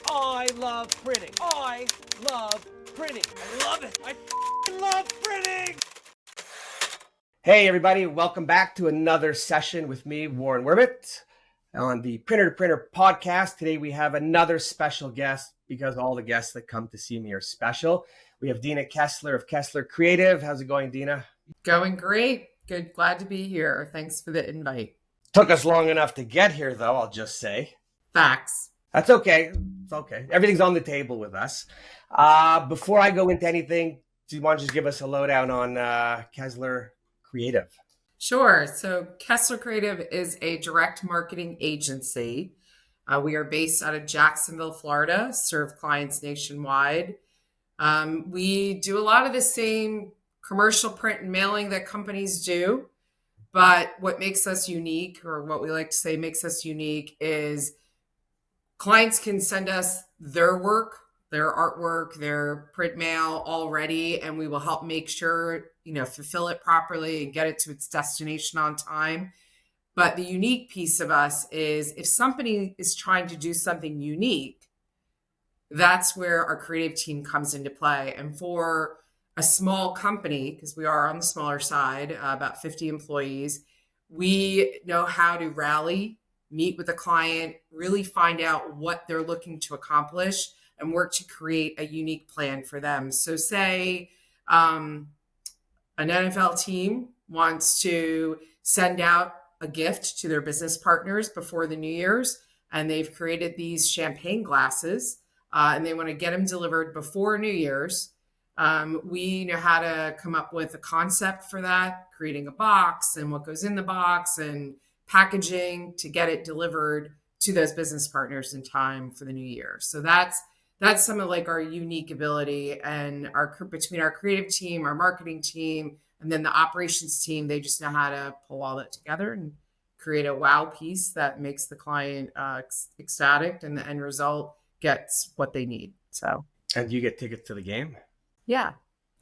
I love printing. I love printing. I love it. I love printing. Hey, everybody. Welcome back to another session with me, Warren Werbitt, on the Printer to Printer podcast. Today, we have another special guest because all the guests that come to see me are special. We have Dina Kessler of Kessler Creative. How's it going, Dina? Going great. Good. Glad to be here. Thanks for the invite. Took us long enough to get here, though, I'll just say. Facts. That's okay. It's okay. Everything's on the table with us. Before I go into anything, do you want to just give us a lowdown on Kessler Creative? Sure. So Kessler Creative is a direct marketing agency. We are based out of Jacksonville, Florida, serve clients nationwide. We do a lot of the same commercial print and mailing that companies do. But what makes us unique, or what we like to say makes us unique, is clients can send us their work, their artwork, their print mail already, and we will help make sure, fulfill it properly and get it to its destination on time. But the unique piece of us is if somebody is trying to do something unique, that's where our creative team comes into play. And for a small company, because we are on the smaller side, about 50 employees, we know how to rally, meet with a client, really find out what they're looking to accomplish and work to create a unique plan for them. So say an NFL team wants to send out a gift to their business partners before the New Year's, and they've created these champagne glasses, and they want to get them delivered before New Year's. We know how to come up with a concept for that, creating a box and what goes in the box and packaging to get it delivered to those business partners in time for the new year. So that's some of like our unique ability, and between our creative team, our marketing team, and then the operations team, they just know how to pull all that together and create a wow piece that makes the client ecstatic, and the end result gets what they need. So, and you get tickets to the game? Yeah.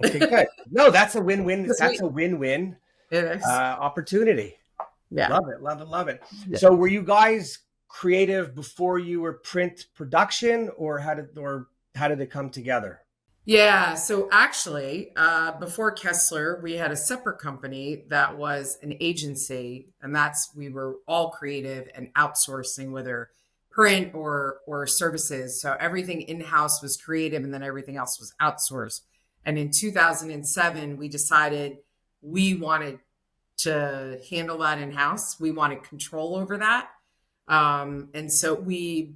Okay, good. No, that's a win-win. That's a win-win opportunity. Yeah. Love it. Yeah. So were you guys creative before you were print production, or how did it come together? Yeah. So actually, before Kessler, we had a separate company that was an agency, and we were all creative and outsourcing, whether print or services. So everything in-house was creative, and then everything else was outsourced. And in 2007, we decided we wanted to handle that in-house. We wanted control over that. And so we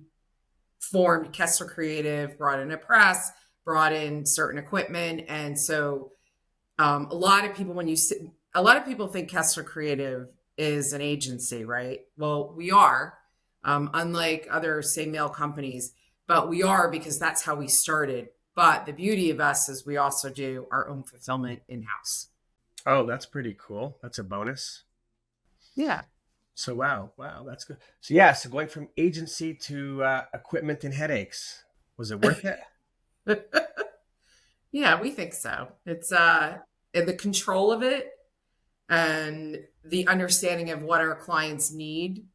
formed Kessler Creative, brought in a press, brought in certain equipment. And so a lot of people think Kessler Creative is an agency, right? Well, we are, unlike other same mail companies, but we are because that's how we started. But the beauty of us is we also do our own fulfillment in-house. Oh, that's pretty cool. That's a bonus. Yeah. So, wow, that's good. So, so going from agency to equipment and headaches, was it worth it? Yeah, we think so. It's the control of it and the understanding of what our clients need,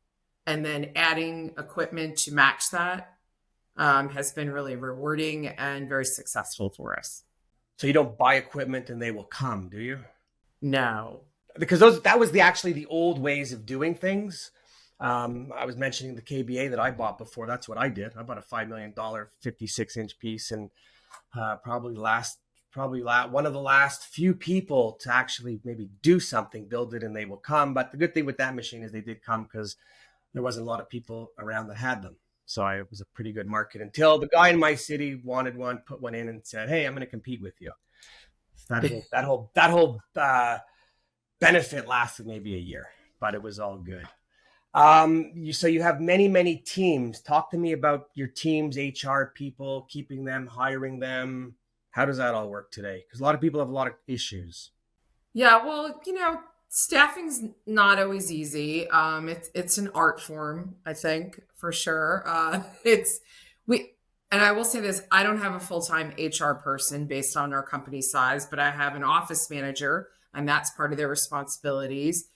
and then adding equipment to match that has been really rewarding and very successful for us. So you don't buy equipment and they will come, do you? No. Because that was actually the old ways of doing things. I was mentioning the KBA that I bought before. That's what I did. I bought a $5 million 56-inch piece, and probably one of the last few people to actually maybe do something, build it, and they will come. But the good thing with that machine is they did come because there wasn't a lot of people around that had them. So it was a pretty good market until the guy in my city wanted one, put one in, and said, "Hey, I'm going to compete with you." So that whole benefit lasted maybe a year, but it was all good. So you have many teams. Talk to me about your teams, HR people, keeping them, hiring them. How does that all work today? Because a lot of people have a lot of issues. Yeah, well, staffing's not always easy. It's an art form, I think, for sure. And I will say this, I don't have a full-time HR person based on our company size, but I have an office manager, and that's part of their responsibilities.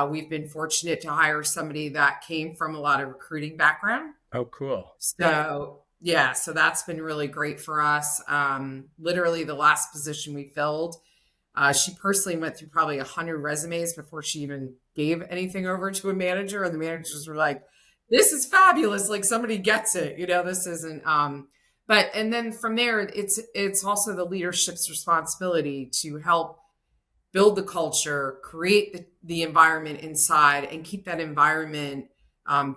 We've been fortunate to hire somebody that came from a lot of recruiting background. Oh, cool. So Yeah, so that's been really great for us. Literally, the last position we filled, she personally went through probably 100 resumes before she even gave anything over to a manager, and the managers were like, "This is fabulous! Like somebody gets it, This isn't." But and then from there, it's also the leadership's responsibility to help build the culture, create the environment inside, and keep that environment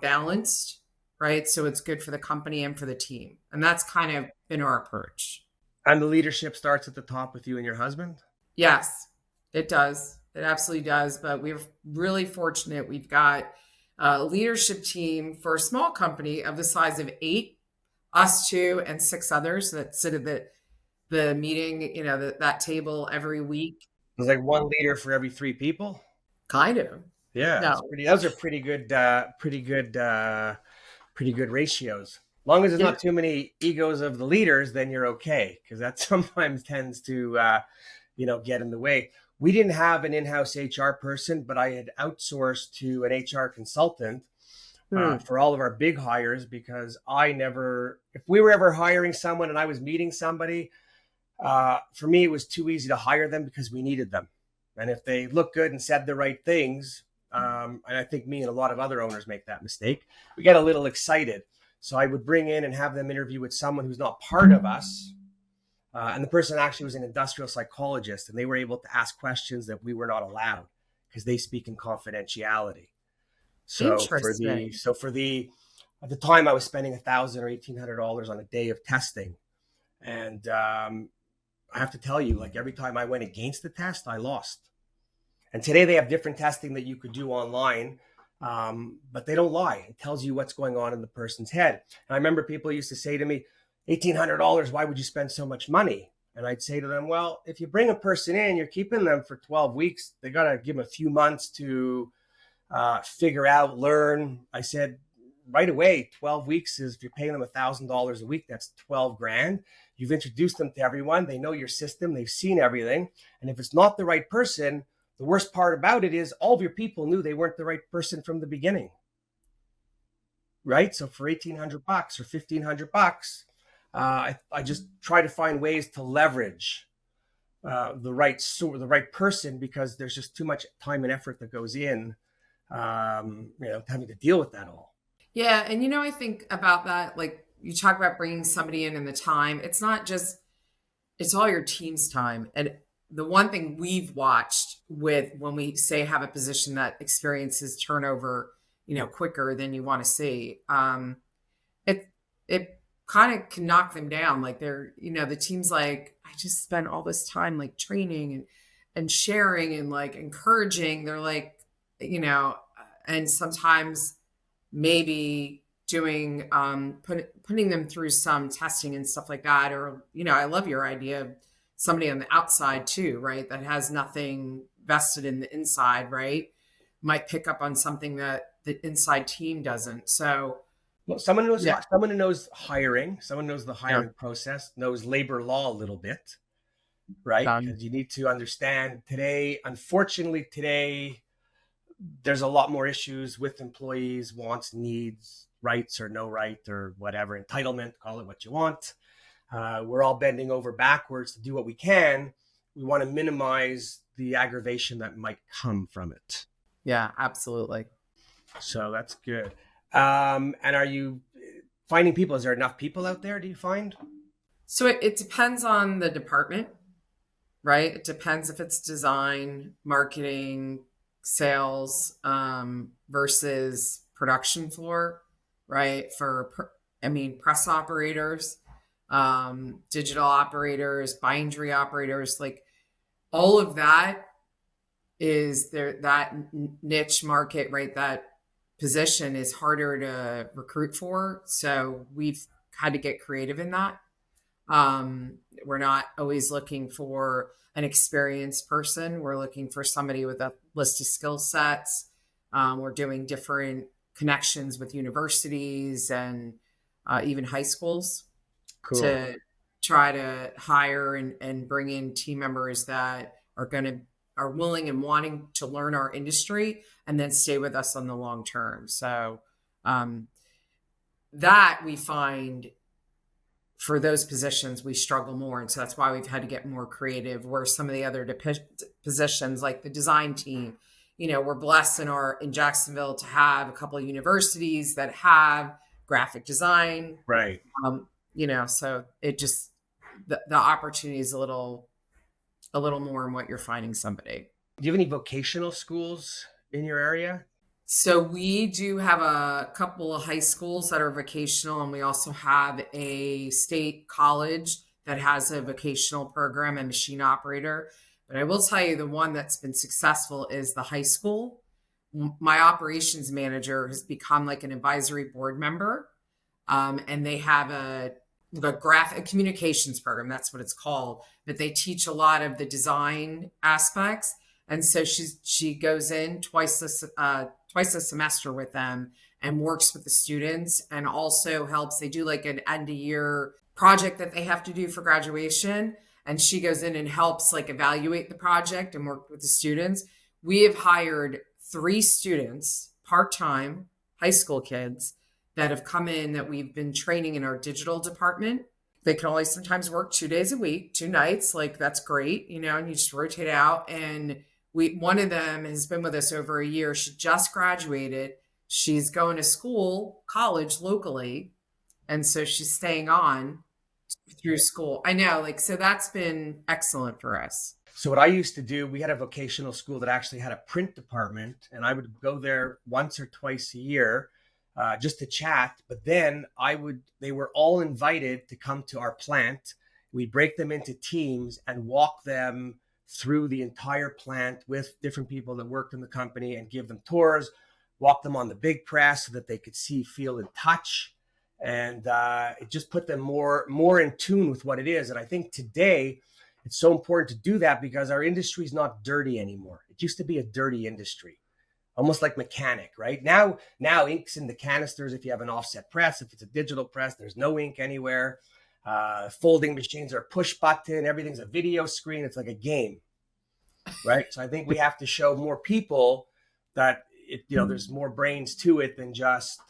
balanced, right? So it's good for the company and for the team. And that's kind of been our approach. And the leadership starts at the top with you and your husband? Yes, it does. It absolutely does. But we're really fortunate. We've got a leadership team for a small company of the size of 8, us two, and 6 others that sit at the meeting, that table every week. It's like one leader for every 3 people. Kind of. Yeah, it's No. pretty. Those are pretty good ratios. As long as there's Yeah. not too many egos of the leaders, then you're okay, because that sometimes tends to, get in the way. We didn't have an in-house HR person, but I had outsourced to an HR consultant Hmm. for all of our big hires, because if we were ever hiring someone and I was meeting somebody, for me, it was too easy to hire them because we needed them. And if they looked good and said the right things, and I think me and a lot of other owners make that mistake, we get a little excited. So I would bring in and have them interview with someone who's not part of us. And the person actually was an industrial psychologist, and they were able to ask questions that we were not allowed because they speak in confidentiality. So for the Interesting. so for the at the time I was spending $1,000 or $1,800 on a day of testing, and I have to tell you, like every time I went against the test, I lost. And today they have different testing that you could do online, but they don't lie. It tells you what's going on in the person's head. And I remember people used to say to me, $1,800, why would you spend so much money? And I'd say to them, well, if you bring a person in, you're keeping them for 12 weeks. They got to give them a few months to figure out, learn. I said, right away, 12 weeks is, if you're paying them $1,000 a week, that's 12 grand. You've introduced them to everyone. They know your system. They've seen everything. And if it's not the right person, the worst part about it is all of your people knew they weren't the right person from the beginning. Right. So for $1,800 or $1,500, I just try to find ways to leverage the right person, because there's just too much time and effort that goes in, having to deal with that all. Yeah, and I think about that, like you talk about bringing somebody in the time. It's not just it's all your team's time. And the one thing we've watched with when we say have a position that experiences turnover, quicker than you want to see, it it kind of can knock them down. Like the team's like, I just spent all this time like training and sharing and like encouraging. They're like, and sometimes maybe doing putting them through some testing and stuff like that. Or I love your idea of somebody on the outside too, right, that has nothing vested in the inside, right, might pick up on something that the inside team doesn't. So Well, someone knows yeah. someone who knows hiring, someone knows the Yeah. hiring process, knows labor law a little bit, right? Done. Because you need to understand today, unfortunately, today there's a lot more issues with employees, wants, needs, rights or no right or whatever, entitlement, call it what you want. We're all bending over backwards to do what we can. We want to minimize the aggravation that might come from it. Yeah, absolutely. So that's good. And are you finding people? Is there enough people out there, do you find? So it depends on the department, right? It depends if it's design, marketing, sales, versus production floor, right? Press operators, digital operators, bindery operators, like all of that is there, that niche market, right? That position is harder to recruit for. So we've had to get creative in that. We're not always looking for an experienced person. We're looking for somebody with a list of skill sets. We're doing different connections with universities and even high schools Cool. to try to hire and bring in team members that are willing and wanting to learn our industry and then stay with us on the long term. So that we find for those positions, we struggle more. And so that's why we've had to get more creative, where some of the other positions like the design team, we're blessed in Jacksonville to have a couple of universities that have graphic design. Right. So it just, the opportunity is a little more in what you're finding somebody. Do you have any vocational schools in your area? So we do have a couple of high schools that are vocational, and we also have a state college that has a vocational program and machine operator. But I will tell you, the one that's been successful is the high school. My operations manager has become like an advisory board member, and they have a graphic communications program. That's what it's called. But they teach a lot of the design aspects, and so she goes in twice a semester with them and works with the students, and also helps. They do like an end of year project that they have to do for graduation, and she goes in and helps like evaluate the project and work with the students. We have hired 3 students, part-time high school kids, that have come in that we've been training in our digital department. They can only sometimes work 2 days a week, 2 nights. Like, that's great, and you just rotate out. And one of them has been with us over a year. She just graduated. She's going to college locally. And so she's staying on through school. I know, so that's been excellent for us. So what I used to do, we had a vocational school that actually had a print department, and I would go there once or twice a year just to chat. But then they were all invited to come to our plant. We'd break them into teams and walk them through the entire plant with different people that worked in the company and give them tours, walk them on the big press so that they could see, feel, and touch. And it just put them more in tune with what it is. And I think today it's so important to do that because our industry is not dirty anymore. It used to be a dirty industry, almost like mechanic, right? Now ink's in the canisters. If you have an offset press, if it's a digital press, there's no ink anywhere. Folding machines are push button. Everything's a video screen. It's like a game, right? So I think we have to show more people that there's more brains to it than just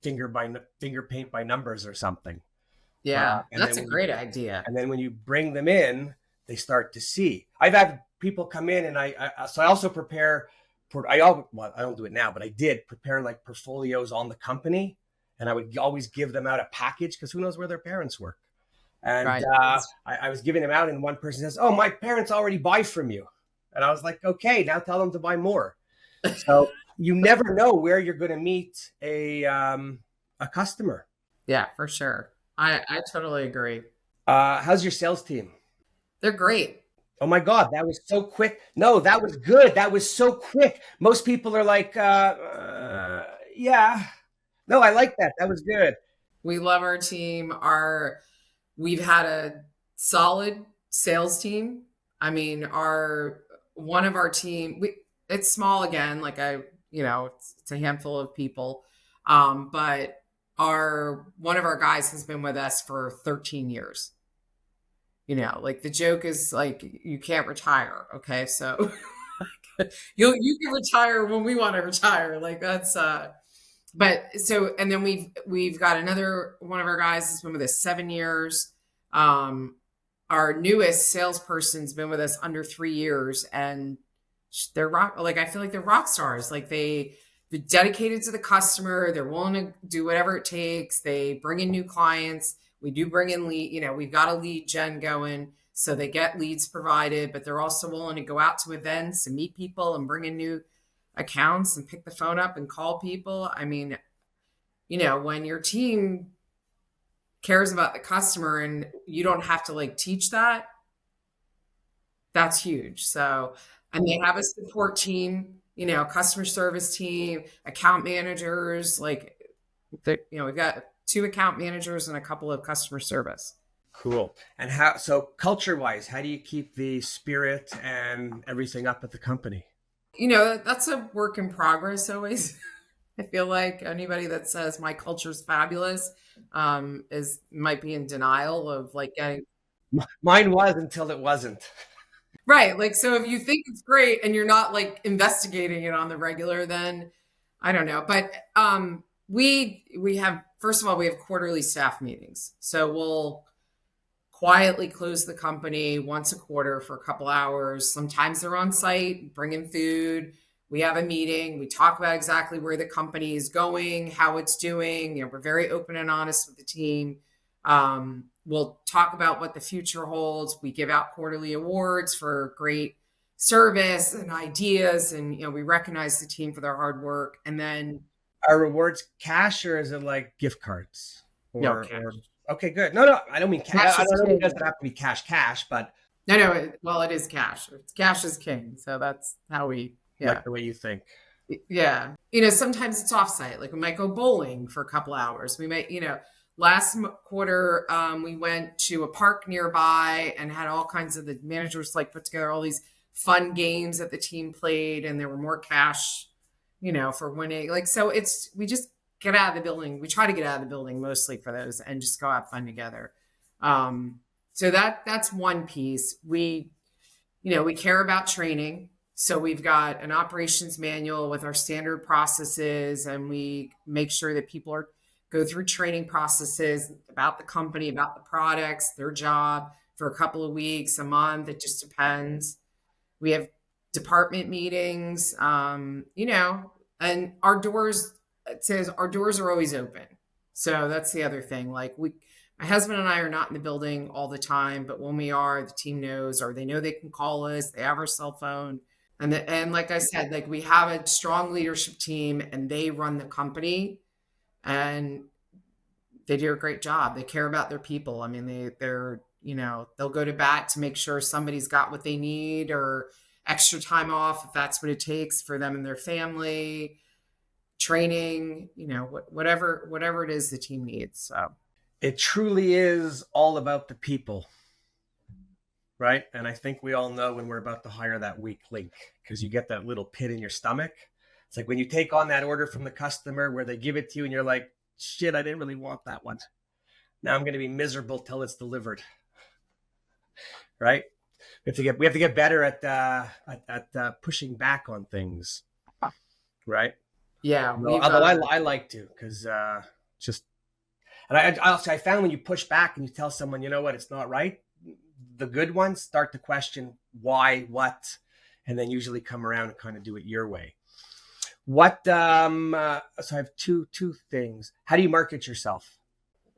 finger paint by numbers or something. Yeah, that's a great idea. And then when you bring them in, they start to see. I've had people come in, and I also prepare for. I don't do it now, but I did prepare like portfolios on the company. And I would always give them out a package because who knows where their parents work. And right. I was giving them out, and one person says, "Oh, my parents already buy from you." And I was like, "Okay, now tell them to buy more." So you never know where you're going to meet a customer. Yeah, for sure. I totally agree. How's your sales team? They're great. Oh my God, that was so quick. No, that was good. That was so quick. Most people are like, yeah. No, I like that. That was good. We love our team. We've had a solid sales team. I mean, one of our team, it's small again, it's a handful of people. But one of our guys has been with us for 13 years. The joke is you can't retire. Okay. So you can retire when we want to retire. That's, and then we've got another one of our guys has been with us 7 years. Our newest salesperson's been with us under 3 years, and they're I feel like they're rock stars. They're dedicated to the customer. They're willing to do whatever it takes. They bring in new clients. We do bring in lead, we've got a lead gen going, so they get leads provided, but they're also willing to go out to events and meet people and bring in new accounts and pick the phone up and call people. I mean, when your team cares about the customer and you don't have to teach that's huge. So, and they have a support team, customer service team, account managers, we've got 2 account managers and a couple of customer service. Cool. And so culture wise, how do you keep the spirit and everything up at the company? That's a work in progress always. I feel like anybody that says my culture's fabulous might be in denial of getting. Mine was until it wasn't. Right. So if you think it's great and you're not investigating it on the regular, then I don't know. But We have, first of all, we have quarterly staff meetings. So we'll quietly close the company once a quarter for a couple hours. Sometimes they're on site, bringing food. We have a meeting. We talk about exactly where the company is going, how it's doing. We're very open and honest with the team. We'll talk about what the future holds. We give out quarterly awards for great service and ideas, and we recognize the team for their hard work. And then Are rewards cash or is it like gift cards? no Or cash. okay, good. No, I don't mean Cash I is don't know. It king. doesn't have to be cash, but No. Well, it is cash. Cash is king. So that's how we, like yeah. the way you think. Yeah. Sometimes it's offsite. Like we might go bowling for a couple hours. We might, last quarter, we went to a park nearby and had all kinds of, the managers like put together all these fun games that the team played, and there were more cash, for winning. Like, so we just get out of the building. We try to get out of the building mostly for those and just go have fun together. So that's one piece. We care about training. So we've got an operations manual with our standard processes, and we make sure that people go through training processes about the company, about the products, their job for a couple of weeks, a month. It just depends. We have department meetings, and it says our doors are always open. So that's the other thing. Like my husband and I are not in the building all the time, but when we are, the team knows, or they know they can call us. They have our cell phone. And like I said, like we have a strong leadership team and they run the company and they do a great job. They care about their people. I mean, they're, they'll go to bat to make sure somebody's got what they need or extra time off if that's what it takes for them and their family, training, whatever it is the team needs. So It truly is all about the people, right? And I think we all know when we're about to hire that weak link, because you get that little pit in your stomach. It's like when you take on that order from the customer where they give it to you and you're like, shit, I didn't really want that one. Now I'm going to be miserable till it's delivered, right? We have to get better at pushing back on things, right? yeah, Although I like to, because just, and I found when you push back and you tell someone, you know what, it's not right, the good ones start to question why, what, and then usually come around and kind of do it your way. What? So I have two things. How do you market yourself?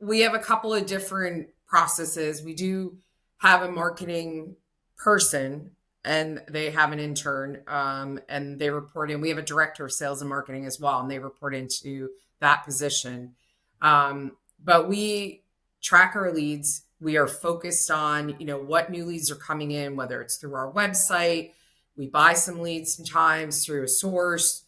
we have a couple of different processes. We do have a marketing person and they have an intern, and they report in. We have a director of sales and marketing as well, and they report into that position. But we track our leads. We are focused on, what new leads are coming in, whether it's through our website. We buy some leads sometimes through a source.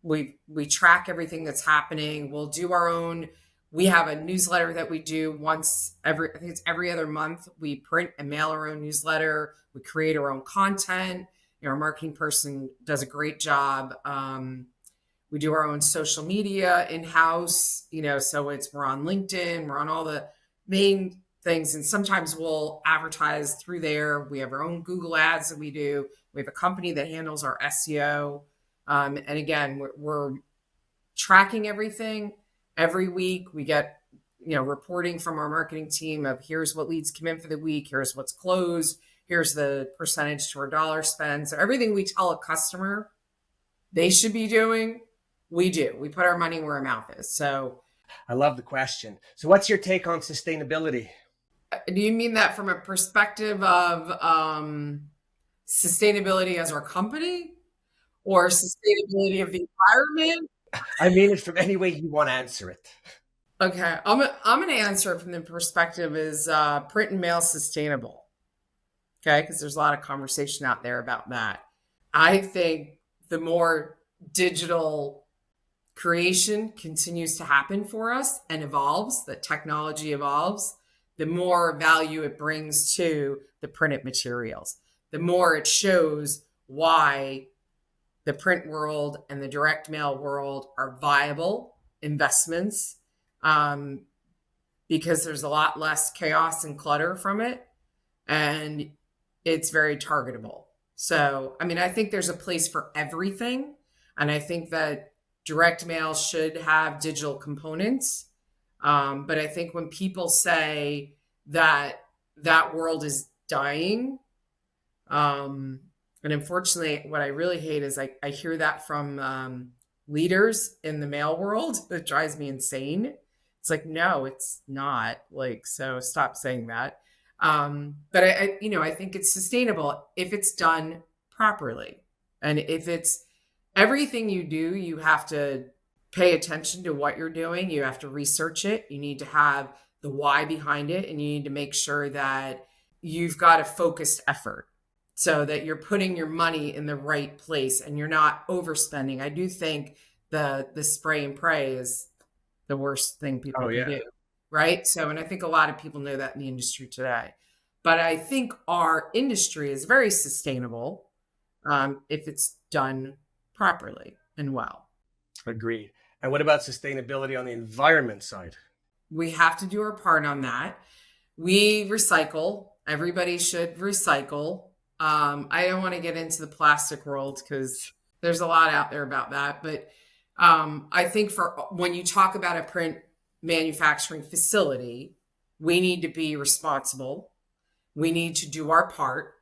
We track everything that's happening. We'll do our own. We have a newsletter that we do I think it's every other month. We print and mail our own newsletter. We create our own content. Our marketing person does a great job. We do our own social media in-house, so we're on LinkedIn, we're on all the main things. And sometimes we'll advertise through there. We have our own Google ads that we do. We have a company that handles our SEO. And again, we're tracking everything. Every week we get, reporting from our marketing team of here's what leads come in for the week. Here's what's closed. Here's the percentage to our dollar spend. So everything we tell a customer they should be doing, we do. We put our money where our mouth is. So I love the question. So what's your take on sustainability? do you mean that from a perspective of sustainability as our company or sustainability of the environment? I mean it from any way you want to answer it. Okay, I'm going to answer it from the perspective is print and mail sustainable. Okay, because there's a lot of conversation out there about that. I think the more digital creation continues to happen for us and evolves, that technology evolves, the more value it brings to the printed materials, the more it shows why the print world and the direct mail world are viable investments, because there's a lot less chaos and clutter from it, and it's very targetable. So, I mean, I think there's a place for everything. And I think that Direct mail should have digital components. But I think when people say that that world is dying, and unfortunately, what I really hate is I hear that from leaders in the mail world. That drives me insane. It's like, no, it's not. Like, so stop saying that. But I think it's sustainable if it's done properly, and if it's everything you do, you have to pay attention to what you're doing. You have to research it. You need to have the why behind it, and you need to make sure that you've got a focused effort so that you're putting your money in the right place and you're not overspending. I do think the spray and pray is the worst thing Oh people can yeah, do, right? So, and I think a lot of people know that in the industry today. But I think our industry is very sustainable if it's done properly and well. agreed. And what about sustainability on the environment side? We have to do our part on that. We recycle. Everybody should recycle. I don't want to get into the plastic world because there's a lot out there about that. But I think for when you talk about a print manufacturing facility, we need to be responsible. We need to do our part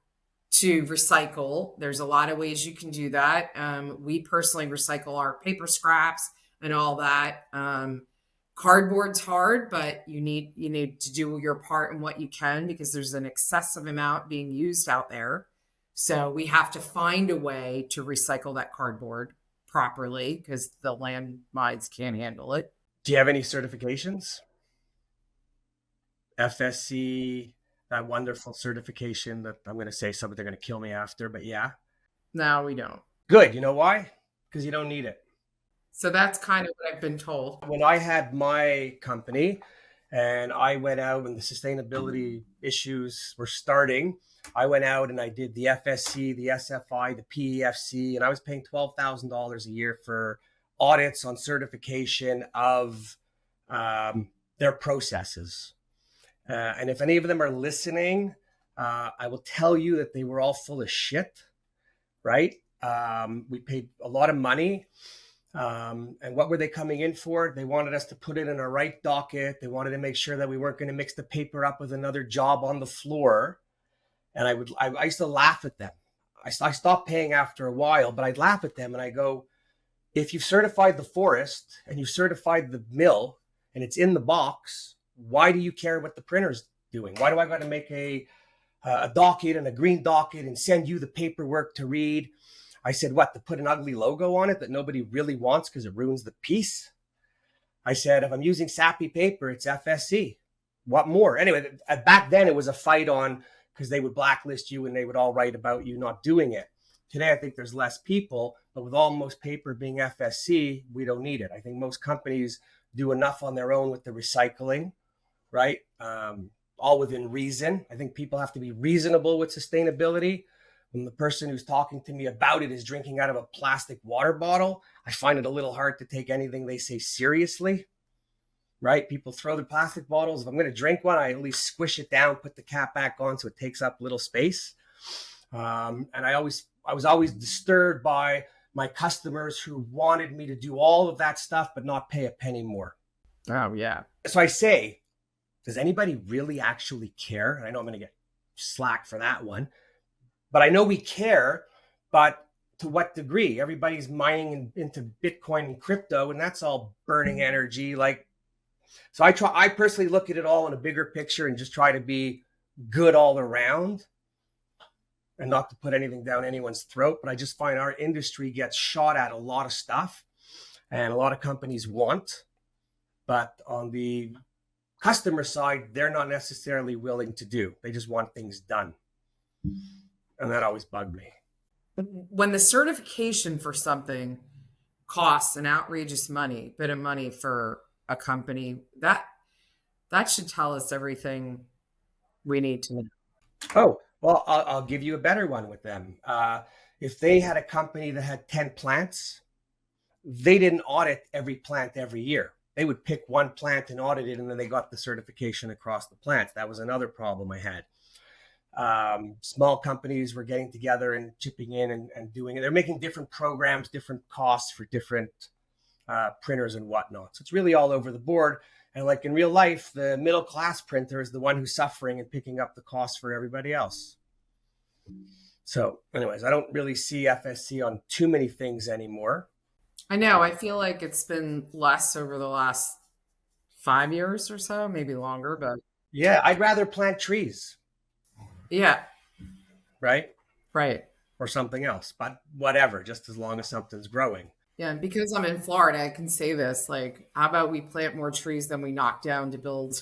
to recycle. There's a lot of ways you can do that. We personally recycle our paper scraps and all that. Cardboard's hard, but you need to do your part in what you can because there's an excessive amount being used out there. So we have to find a way to recycle that cardboard properly because the landmines can't handle it. Do you have any certifications? FSC, that wonderful certification that I'm going to say something they're going to kill me after, but yeah. No, we don't. Good. You know why? Because you don't need it. So that's kind of what I've been told. When I had my company and I went out when the sustainability issues were starting, I went out and I did the FSC, the SFI, the PEFC, and I was paying $12,000 a year for audits on certification of their processes. And if any of them are listening, I will tell you that they were all full of shit, right? We paid a lot of money. And what were they coming in for? They wanted us to put it in a right docket. They wanted to make sure that we weren't going to mix the paper up with another job on the floor. And I used to laugh at them. I stopped paying after a while, but I'd laugh at them and I go, if you've certified the forest and you've certified the mill and it's in the box, why do you care what the printer's doing? Why do I got to make a docket and a green docket and send you the paperwork to read? I said, what, to put an ugly logo on it that nobody really wants because it ruins the piece? I said, if I'm using sappy paper, it's FSC. What more? Anyway, back then it was a fight on because they would blacklist you and they would all write about you not doing it. Today, I think there's less people, but with almost paper being FSC, we don't need it. I think most companies do enough on their own with the recycling, right? All within reason. I think people have to be reasonable with sustainability. When the person who's talking to me about it is drinking out of a plastic water bottle, I find it a little hard to take anything they say seriously, right? People throw the plastic bottles. If I'm going to drink one, I at least squish it down, put the cap back on so it takes up little space. And I was always disturbed by my customers who wanted me to do all of that stuff, but not pay a penny more. Oh, yeah. So I say, does anybody really actually care? And I know I'm going to get slack for that one. But I know we care, but to what degree? Everybody's mining into Bitcoin and crypto, and that's all burning energy. So I personally look at it all in a bigger picture and just try to be good all around and not to put anything down anyone's throat. But I just find our industry gets shot at a lot of stuff and a lot of companies want, but on the customer side, they're not necessarily willing to do. They just want things done. And that always bugged me. When the certification for something costs an outrageous bit of money for a company, that should tell us everything we need to know. Oh, well, I'll give you a better one with them. If they had a company that had 10 plants, they didn't audit every plant every year. They would pick one plant and audit it, and then they got the certification across the plants. That was another problem I had. Small companies were getting together and chipping in and doing it. They're making different programs, different costs for different printers and whatnot. So it's really all over the board. And like in real life, the middle class printer is the one who's suffering and picking up the cost for everybody else. So, anyways, I don't really see FSC on too many things anymore. I know. I feel like it's been less over the last 5 years or so, maybe longer, but Yeah, I'd rather plant trees, yeah, right? right. Or something else, but whatever, just as long as something's growing. Yeah, and because I'm in Florida, I can say this. Like, how about we plant more trees than we knock down to build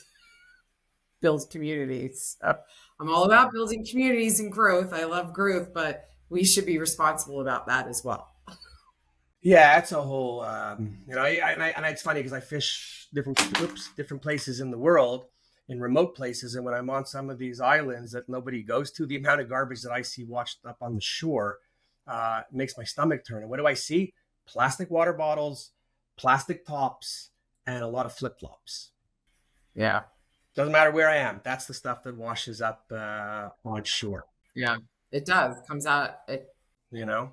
communities? I'm all about building communities and growth. I love growth, but we should be responsible about that as well. Yeah, that's a whole, and it's funny because I fish different places in the world, in remote places, and when I'm on some of these islands that nobody goes to, the amount of garbage that I see washed up on the shore makes my stomach turn. And what do I see? Plastic water bottles, plastic tops, and a lot of flip flops. Yeah, Doesn't matter where I am. That's the stuff that washes up on shore. yeah, it does. Comes out. You know,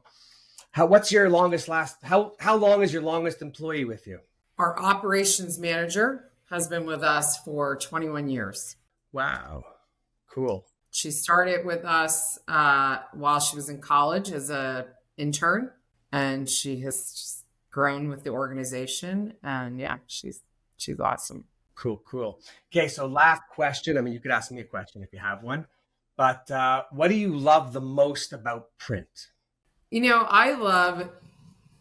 what's your longest last? How long is your longest employee with you? Our operations manager has been with us for 21 years. Wow, cool. She started with us while she was in college as a intern, and she has just grown with the organization. And yeah, she's awesome. Cool. Okay, so last question. I mean, you could ask me a question if you have one, but what do you love the most about print? I love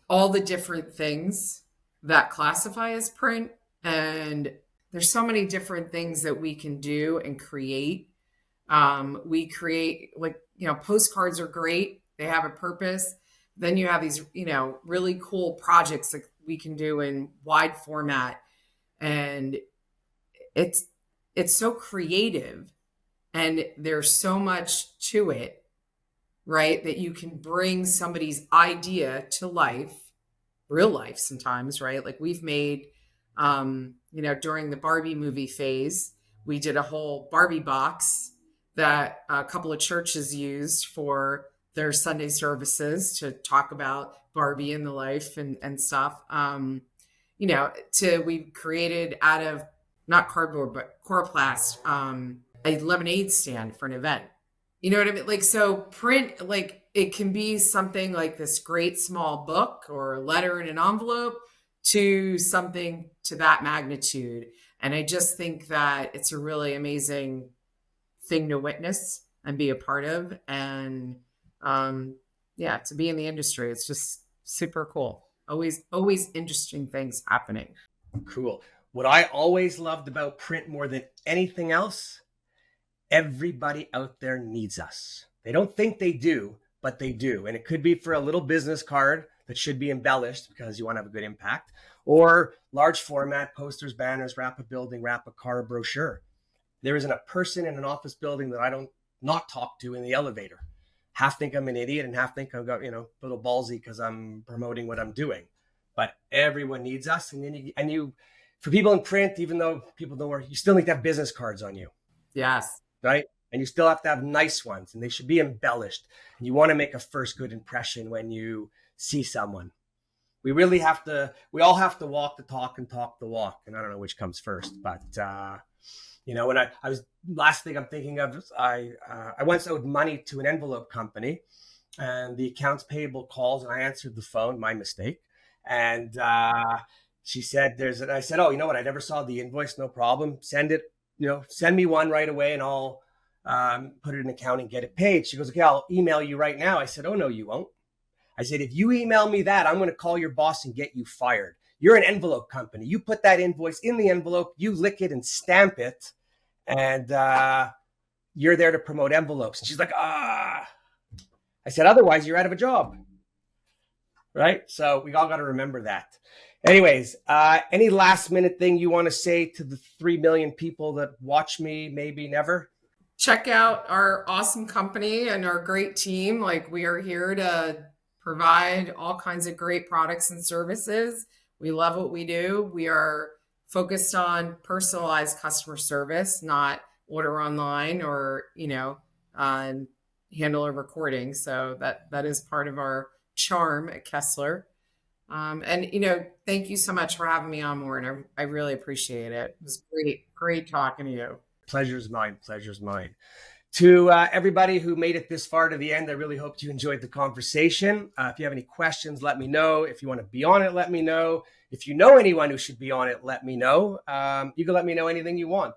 all the different things that classify as print, and there's so many different things that we can do and create. We create, like, postcards are great. They have a purpose. Then you have these, really cool projects that we can do in wide format. And it's so creative, and there's so much to it, right? That you can bring somebody's idea to life, real life sometimes, right? Like we've made, during the Barbie movie phase, we did a whole Barbie box that a couple of churches used for their Sunday services to talk about Barbie and the life and stuff. We created out of not cardboard, but coroplast, a lemonade stand for an event. You know what I mean? Like, so print, like it can be something like this great small book or a letter in an envelope to something to that magnitude. And I just think that it's a really amazing thing to witness and be a part of. And to be in the industry, it's just super cool. Always interesting things happening. Cool. What I always loved about print more than anything else, everybody out there needs us. They don't think they do, but they do. And it could be for a little business card that should be embellished because you want to have a good impact, or large format posters, banners, wrap a building, wrap a car, brochure. There isn't a person in an office building that I don't not talk to in the elevator. Half think I'm an idiot and half think I've got, a little ballsy because I'm promoting what I'm doing. But everyone needs us. And then for people in print, even though people don't work, you still need to have business cards on you. Yes. Right? And you still have to have nice ones, and they should be embellished. And you want to make a first good impression when you see someone. We all have to walk the talk and talk the walk. And I don't know which comes first, but when I was, last thing I'm thinking of is I once owed money to an envelope company, and the accounts payable calls, and I answered the phone, my mistake. And she said, I said, oh, you know what? I never saw the invoice. No problem. Send it, send me one right away, and I'll put it in accounting, get it paid. She goes, okay, I'll email you right now. I said, oh, no, you won't. I said, if you email me that, I'm going to call your boss and get you fired. You're an envelope company. You put that invoice in the envelope, you lick it and stamp it, and you're there to promote envelopes. And she's like, I said, otherwise you're out of a job. Right? So we all got to remember that. Anyways, any last minute thing you want to say to the 3 million people that watch me, maybe never? Check out our awesome company and our great team. Like, we are here to provide all kinds of great products and services. We love what we do. We are focused on personalized customer service, not order online or, handle a recording. So that is part of our charm at Kessler. And thank you so much for having me on, Warren. I really appreciate it. It was great talking to you. Pleasure's mine. Pleasure's mine. To everybody who made it this far to the end, I really hope you enjoyed the conversation. If you have any questions, let me know. If you want to be on it, let me know. If you know anyone who should be on it, let me know. You can let me know anything you want.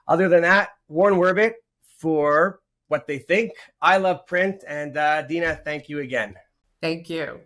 Other than that, Warren Werbitt for what they think. I love print. And Dina, thank you again. Thank you.